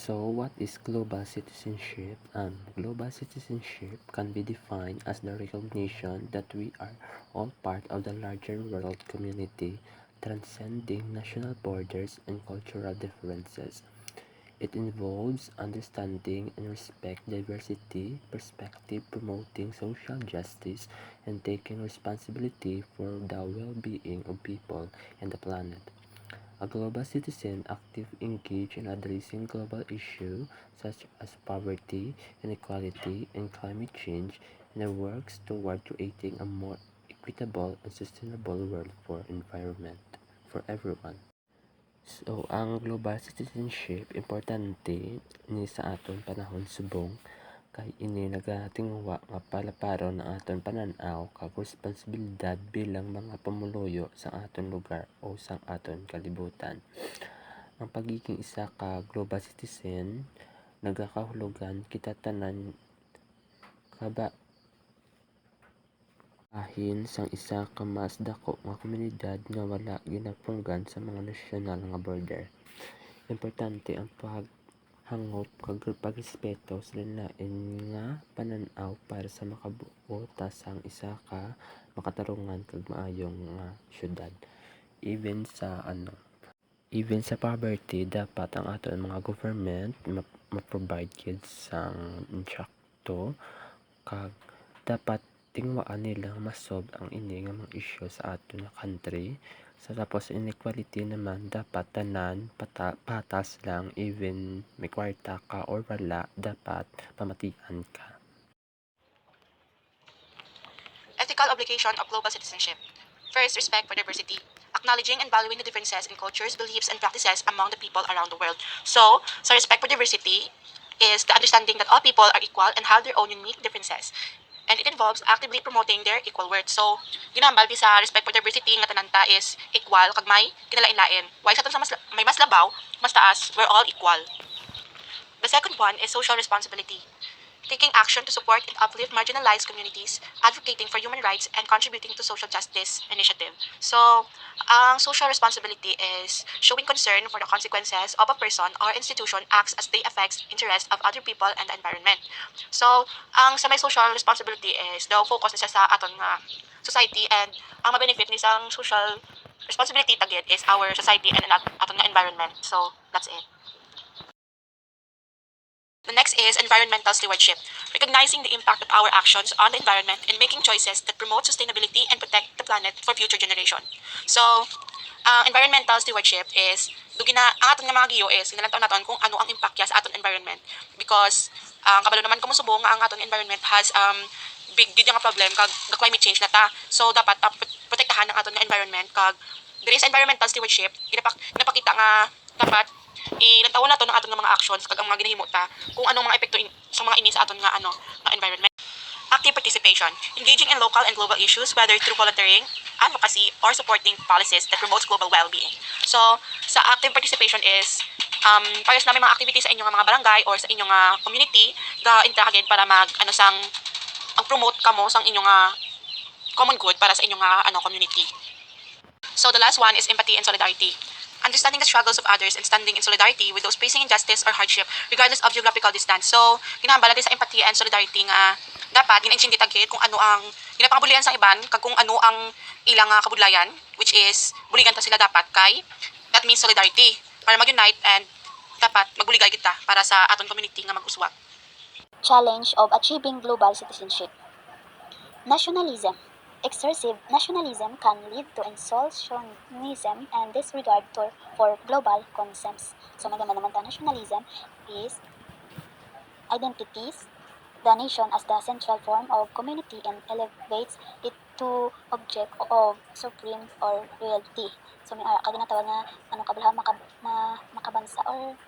So what is global citizenship? Global citizenship can be defined as the recognition that we are all part of the larger world community, transcending national borders and cultural differences. It involves understanding and respect diversity, perspective, promoting social justice, and taking responsibility for the well-being of people and the planet. A global citizen actively engaged in addressing global issues such as poverty, inequality, and climate change, and works toward creating a more equitable and sustainable world for everyone. So, ang global citizenship, importante ni sa aton panahon subong kay ini nagatingwa nga palaparon ang aton panan-aw kag responsibilidad bilang mga pamuluyo sa aton lugar o sa aton kalibutan. Ang pagiging isa ka global citizen nagakahulugan kita tanan kabahin sang isa ka mas dako nga komunidad nga wala ginapunggan sa mga nasyonal nga border. Importante ang paghangop kag pagrespeto sa lain nga panan-aw para sa makabuo ta sang isa ka makatarungan kag maayong nga syudad. Even sa poverty, dapat ang aton mga government ma-provide gid sang insakto kag dapat tingwaan nila masob ang ini nga mga issue sa aton nga country. Tapos inequality naman dapat tanan patas lang, even may kwarta ka or wala dapat pamatian ka. Ethical obligation of global citizenship. First, respect for diversity. Acknowledging and valuing the differences in cultures, beliefs, and practices among the people around the world. So respect for diversity is the understanding that all people are equal and have their own unique differences. And it involves actively promoting their equal worth. So, ginambal sa respect for diversity nga tananta is equal kag may kinalain-lain. Why sa sa may mas labaw, mas taas, we're all equal. The second one is social responsibility. Taking action to support and uplift marginalized communities, advocating for human rights, and contributing to social justice initiative. So, ang social responsibility is showing concern for the consequences of a person or institution acts as they affect interest of other people and the environment. So, ang sa may social responsibility is daw focus na siya sa aton nga society, and ang mabenefit ni sang social responsibility tagid is our society and aton nga environment. So, that's it. The next is environmental stewardship, recognizing the impact of our actions on the environment and making choices that promote sustainability and protect the planet for future generation. So, environmental stewardship is ang aton nga mga giyo is ginalantaw naton kung ano ang impact sa aton environment, because kabalo naman kung musubo nga ang aton environment has big gid nga problem kag climate change na ta. So dapat protektahan ang aton nga environment kag there is environmental stewardship ginapakita nga dapat ilantawan nato ng aton nga mga actions kag ang mga ginahimo ta kung anong mga epekto sa mga ini sa aton nga nga environment. Active participation, engaging in local and global issues whether through volunteering, advocacy, or supporting policies that promotes global well-being. So, sa active participation is payos namin mga activities sa inyong mga barangay or sa inyong community ga interact para sang ang promote kamo sang inyong common good para sa inyong community. So the last one is empathy and solidarity. Understanding the struggles of others and standing in solidarity with those facing injustice or hardship regardless of geographical distance. So, ginahambal natin sa empathy and solidarity nga dapat gina-exchange tagid kung ano ang ginapangabulian sa iban kag kung ano ang ilang kabudlayan, which is buligan ta sila dapat kay that means solidarity para mag-unite and dapat magbuligay kita para sa aton community nga mag-uswag. Challenge of achieving global citizenship. Nationalism. Excessive nationalism can lead to isolationism and disregard for global concepts. So, naman ta nationalism is identities the nation as the central form of community and elevates it to object of supreme or reality. So may ara ka ginatawag nga ano kabala makabansa or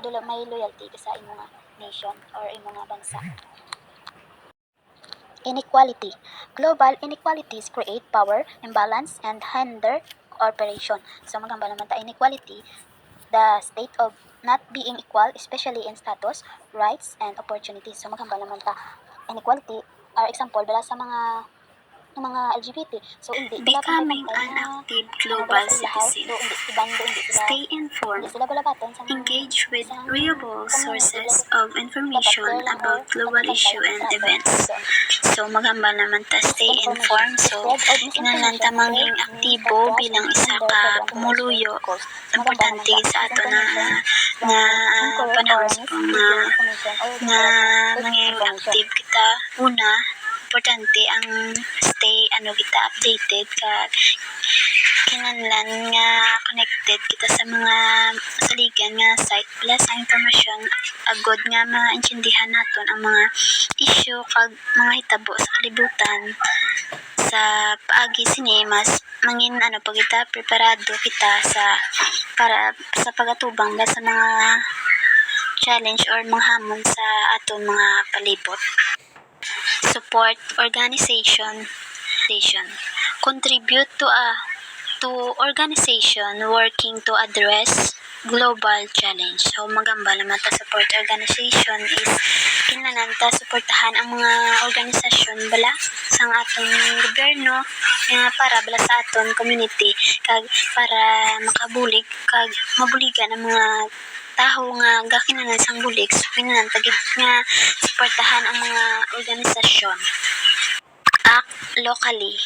dula may loyalty ka sa imong nation or imong bansa. Inequality. Global inequalities create power imbalance and hinder cooperation. So magamba naman ta inequality, the state of not being equal especially in status, rights, and opportunities. So magamba naman ta inequality are example bala sa mga LGBT. So hindi sila Becoming pantay-pantay an na active bala global sa ilahaw. citizen. So hindi ibando hindi sila Stay informed. balabaton sa mga Engage with isang reliable community. sources of information Dapat about global issue and events. So, So magamba naman ta stay informed. So kinahanglan ta maging aktibo bilang isa ka pumuluyo. Importante sa ato na panahon sa na maging active kita. Una, importante ang stay kita updated kag kinahanglan nga connected kita sa mga saligan nga site plus ang impormasyon agod nga maintindihan naton ang mga issue kag mga hitabo sa kalibutan. Sa paagi sini mas mangin pag kita preparado kita para sa pagatubang sa mga challenge or mga hamon sa aton mga palibot. Support organization. Contribute to organization working to address global challenge. So magamba naman ta support organization is kinahanglan ta suportahan ang mga organisasyon bala sa atong gobyerno para bala sa aton community kag para makabulig kag mabuligan ang mga taho nga gakinahanglan sang bulig. So kinahanglan ta gid nga suportahan ang mga organisasyon. Act locally.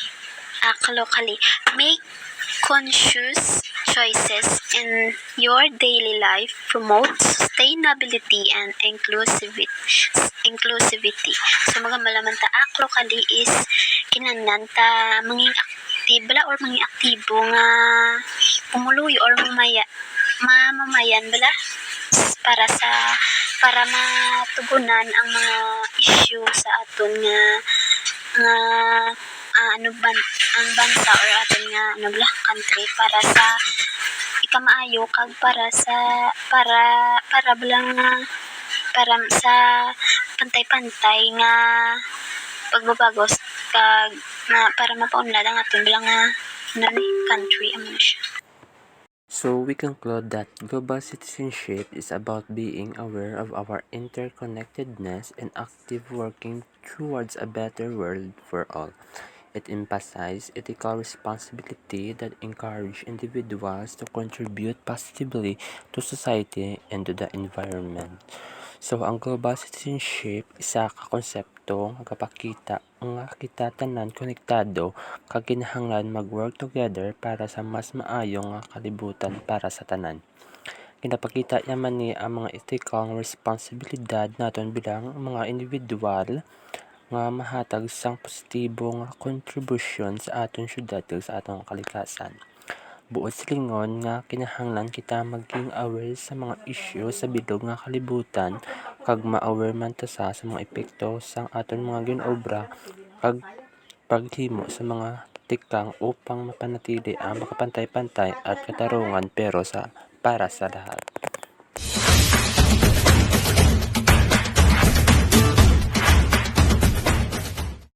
Make conscious choices in your daily life. Promote sustainability and inclusivity. So magamba naman ta act locally is kinahanglan ta manging aktibo or manging aktibo nga pumuluyo or mamamayan bala para matugunan ang mga issue sa aton nga ang bansa or aton nga country para sa ikamaayo kag para sa pantay-pantay nga pagbabagos kag para mapaunlad ang aton bilang country amon siya. So we conclude that global citizenship is about being aware of our interconnectedness and active working towards a better world for all. It emphasizes ethical responsibility that encourage individuals to contribute positively to society and to the environment. So ang global citizenship isa ka konsepto nga kapakita nga kita tanan konektado kag kinahanglan mag-work together para sa mas maayo nga kalibutan para sa tanan. Kinapakita yaman ni ang mga ethical responsibilidad naton bilang mga individual nga mahatag sang positibo nga kontribusyon sa aton syudad ug sa atong kalikasan. Buot silingon nga kinahanglan kita maging aware sa mga issue sa bilog nga kalibutan kag ma-aware man ta sa mga epekto sang aton mga ginobra kag paghimo sa mga tikang upang mapanatili ang makapantay-pantay at katarungan para sa lahat.